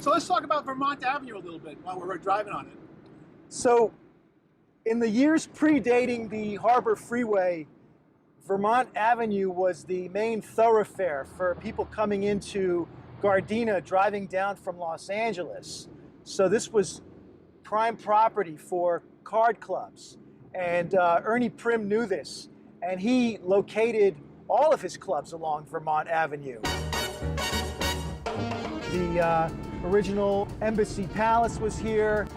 So let's talk about Vermont Avenue a little bit while we're driving on it. So in the years predating the Harbor Freeway, Vermont Avenue was the main thoroughfare for people coming into Gardena, driving down from Los Angeles. So this was prime property for card clubs. And Ernie Primm knew this, and he located all of his clubs along Vermont Avenue. The original Embassy Palace was here,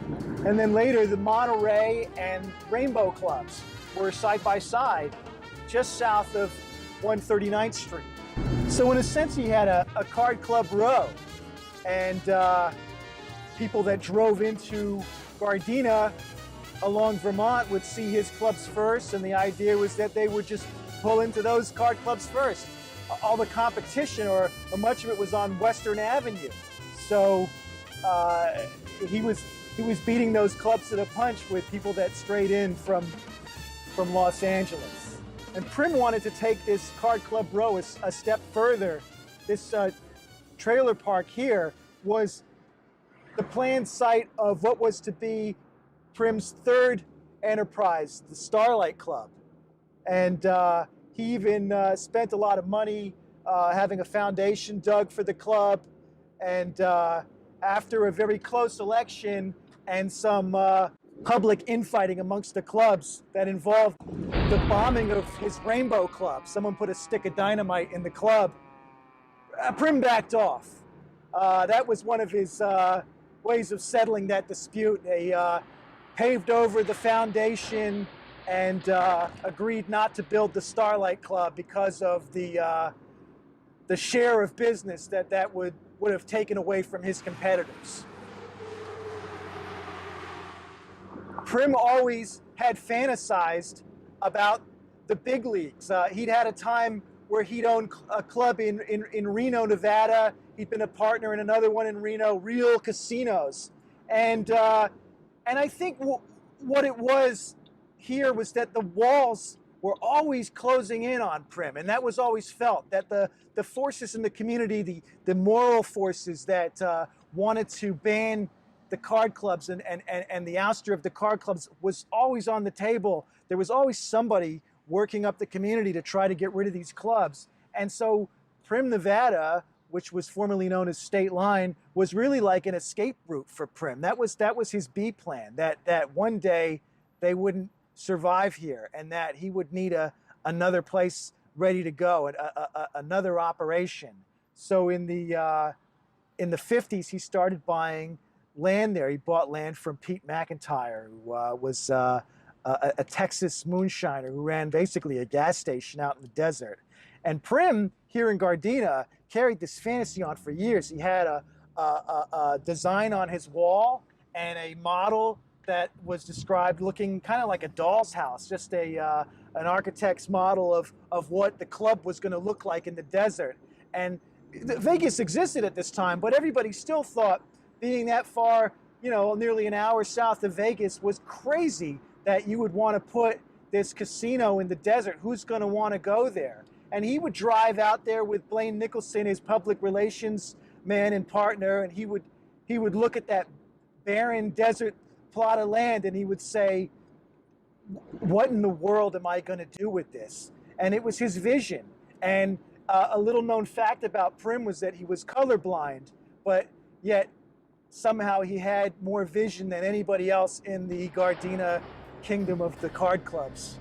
and then later the Monterey and Rainbow clubs were side by side just south of 139th Street. So in a sense he had a card club row, and people that drove into Gardena along Vermont would see his clubs first, and the idea was that they would just pull into those card clubs first. All the competition, or much of it, was on Western Avenue. So he was beating those clubs to the punch with people that strayed in from Los Angeles. And Primm wanted to take this card club row a step further. This trailer park here was the planned site of what was to be Primm's third enterprise, the Starlite Club. And he even spent a lot of money having a foundation dug for the club. And after a very close election and some public infighting amongst the clubs that involved the bombing of his Rainbow Club, someone put a stick of dynamite in the club, Primm backed off. That was one of his ways of settling that dispute. They paved over the foundation and agreed not to build the Starlight Club because of the share of business that would have taken away from his competitors. Primm always had fantasized about the big leagues. He'd had a time where he'd owned a club in Reno, Nevada. He'd been a partner in another one in Reno, real casinos. And I think what it was here was that the walls were always closing in on Primm, and that was always felt, that the forces in the community, the moral forces that wanted to ban the card clubs and the ouster of the card clubs was always on the table. There was always somebody working up the community to try to get rid of these clubs. And so Primm, Nevada, which was formerly known as State Line, was really like an escape route for Primm. That was his B plan, that one day they wouldn't survive here, and that he would need another place ready to go, another operation. So in the 50s, he started buying land there. He bought land from Pete McIntyre, who was a Texas moonshiner who ran basically a gas station out in the desert. And Primm, here in Gardena, carried this fantasy on for years. He had a design on his wall and a model that was described looking kind of like a doll's house, just an architect's model of what the club was going to look like in the desert. And Vegas existed at this time, but everybody still thought being that far, nearly an hour south of Vegas, was crazy that you would want to put this casino in the desert. Who's going to want to go there? And he would drive out there with Blaine Nicholson, his public relations man and partner, and he would look at that barren desert plot of land and he would say, what in the world am I going to do with this? And it was his vision. And a little known fact about Primm was that he was colorblind, but yet somehow he had more vision than anybody else in the Gardena kingdom of the card clubs.